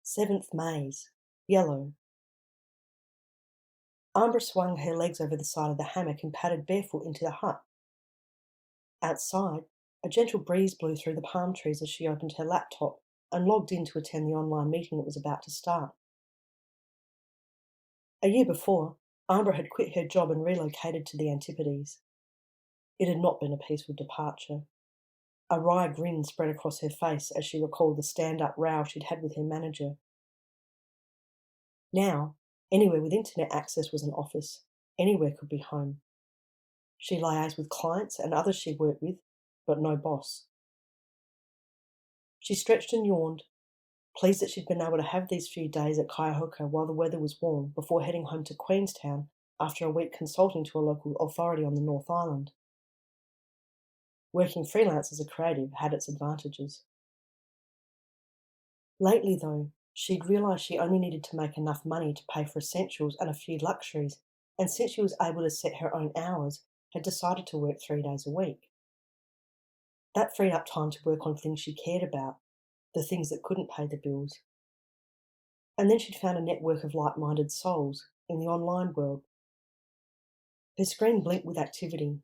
Seventh Maze, yellow. Ambra swung her legs over the side of the hammock and padded barefoot into the hut. Outside, a gentle breeze blew through the palm trees as she opened her laptop and logged in to attend the online meeting that was about to start. A year before, Ambra had quit her job and relocated to the Antipodes. It had not been a peaceful departure. A wry grin spread across her face as she recalled the stand-up row she'd had with her manager. Now, anywhere with internet access was an office. Anywhere could be home. She liaised with clients and others she worked with, but no boss. She stretched and yawned, pleased that she'd been able to have these few days at Cuyahoga while the weather was warm before heading home to Queenstown after a week consulting to a local authority on the North Island. Working freelance as a creative had its advantages. Lately, though, she'd realised she only needed to make enough money to pay for essentials and a few luxuries, and since she was able to set her own hours, had decided to work 3 days a week. That freed up time to work on things she cared about, the things that couldn't pay the bills. And then she'd found a network of like-minded souls in the online world. Her screen blinked with activity.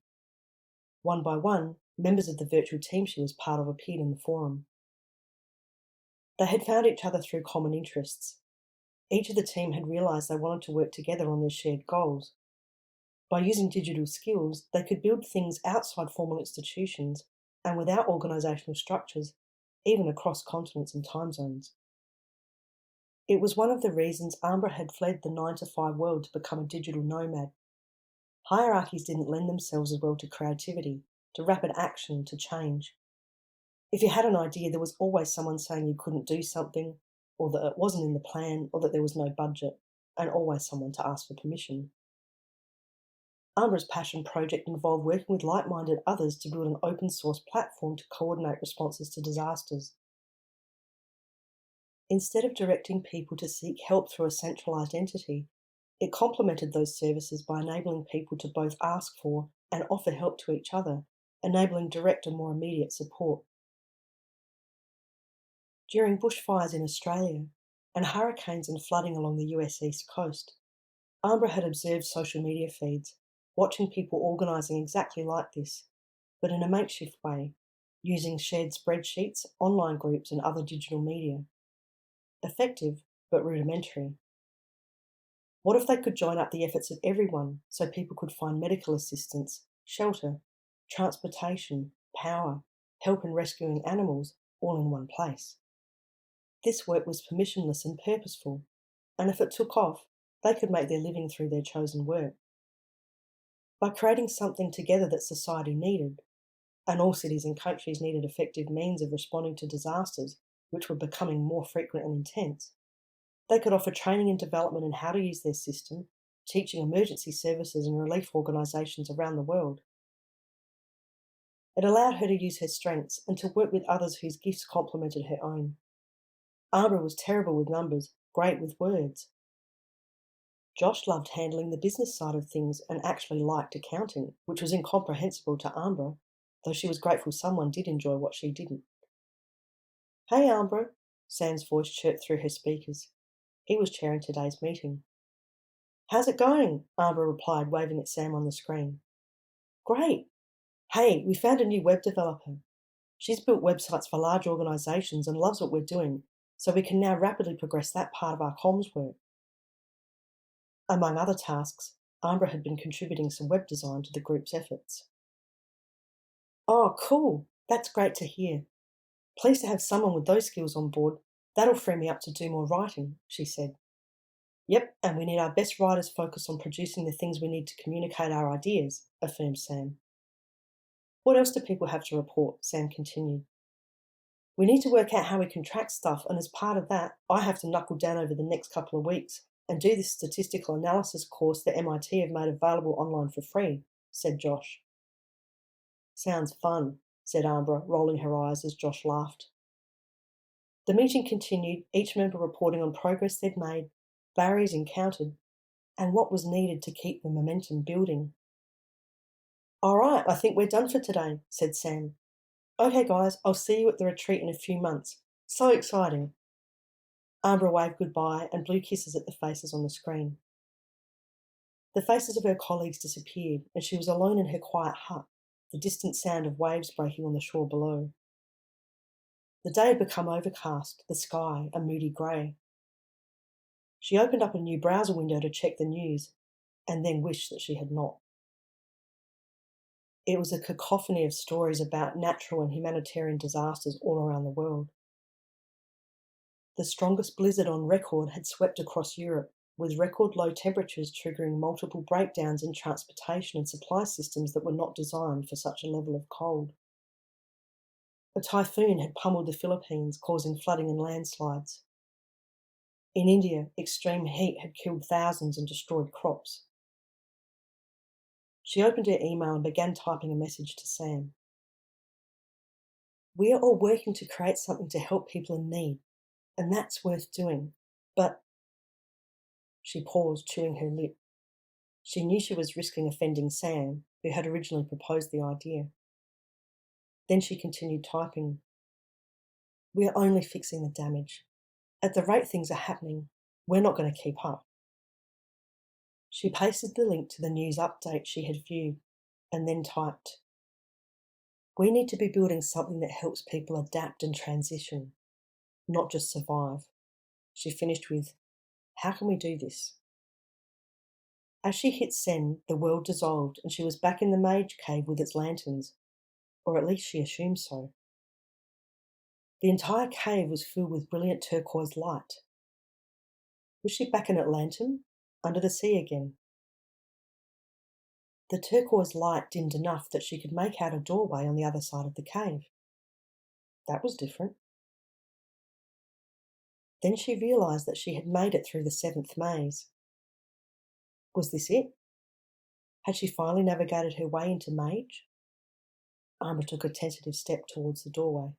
One by one, members of the virtual team she was part of appeared in the forum. They had found each other through common interests. Each of the team had realised they wanted to work together on their shared goals. By using digital skills, they could build things outside formal institutions and without organisational structures, even across continents and time zones. It was one of the reasons Ambra had fled the 9-to-5 world to become a digital nomad. Hierarchies didn't lend themselves as well to creativity, to rapid action, to change. If you had an idea, there was always someone saying you couldn't do something, or that it wasn't in the plan, or that there was no budget, and always someone to ask for permission. Ambra's passion project involved working with like-minded others to build an open-source platform to coordinate responses to disasters. Instead of directing people to seek help through a centralised entity, it complemented those services by enabling people to both ask for and offer help to each other, enabling direct and more immediate support. During bushfires in Australia and hurricanes and flooding along the US East Coast, Ambra had observed social media feeds, watching people organising exactly like this, but in a makeshift way, using shared spreadsheets, online groups and other digital media. Effective, but rudimentary. What if they could join up the efforts of everyone so people could find medical assistance, shelter, transportation, power, help in rescuing animals, all in one place? This work was permissionless and purposeful, and if it took off, they could make their living through their chosen work. By creating something together that society needed, and all cities and countries needed effective means of responding to disasters, which were becoming more frequent and intense, they could offer training and development in how to use their system, teaching emergency services and relief organisations around the world. It allowed her to use her strengths and to work with others whose gifts complemented her own. Ambra was terrible with numbers, great with words. Josh loved handling the business side of things and actually liked accounting, which was incomprehensible to Ambra, though she was grateful someone did enjoy what she didn't. "Hey, Ambra," Sam's voice chirped through her speakers. He was chairing today's meeting. "How's it going?" Ambra replied, waving at Sam on the screen. "Great. Hey, we found a new web developer. She's built websites for large organisations and loves what we're doing, so we can now rapidly progress that part of our comms work." Among other tasks, Ambra had been contributing some web design to the group's efforts. "Oh, cool. That's great to hear. Pleased to have someone with those skills on board. That'll free me up to do more writing," she said. "Yep, and we need our best writers focused on producing the things we need to communicate our ideas," affirmed Sam. "What else do people have to report?" Sam continued. "We need to work out how we can track stuff, and as part of that, I have to knuckle down over the next couple of weeks and do this statistical analysis course that MIT have made available online for free," said Josh. "Sounds fun," said Ambra, rolling her eyes as Josh laughed. The meeting continued, each member reporting on progress they'd made, barriers encountered, and what was needed to keep the momentum building. "All right, I think we're done for today," said Sam. "Okay, guys, I'll see you at the retreat in a few months. So exciting." Ambra waved goodbye and blew kisses at the faces on the screen. The faces of her colleagues disappeared, and she was alone in her quiet hut, the distant sound of waves breaking on the shore below. The day had become overcast, the sky a moody grey. She opened up a new browser window to check the news, and then wished that she had not. It was a cacophony of stories about natural and humanitarian disasters all around the world. The strongest blizzard on record had swept across Europe, with record low temperatures triggering multiple breakdowns in transportation and supply systems that were not designed for such a level of cold. A typhoon had pummeled the Philippines, causing flooding and landslides. In India, extreme heat had killed thousands and destroyed crops. She opened her email and began typing a message to Sam. "We are all working to create something to help people in need, and that's worth doing. But—" She paused, chewing her lip. She knew she was risking offending Sam, who had originally proposed the idea. Then she continued typing. "We are only fixing the damage. At the rate things are happening, we're not going to keep up." She pasted the link to the news update she had viewed, and then typed, "We need to be building something that helps people adapt and transition, not just survive." She finished with, "How can we do this?" As she hit send, the world dissolved and she was back in the MAGE cave with its lanterns, or at least she assumed so. The entire cave was filled with brilliant turquoise light. Was she back in Atlantum, under the sea again? The turquoise light dimmed enough that she could make out a doorway on the other side of the cave. That was different. Then she realised that she had made it through the 7th maze. Was this it? Had she finally navigated her way into MAGE? Ambra took a tentative step towards the doorway.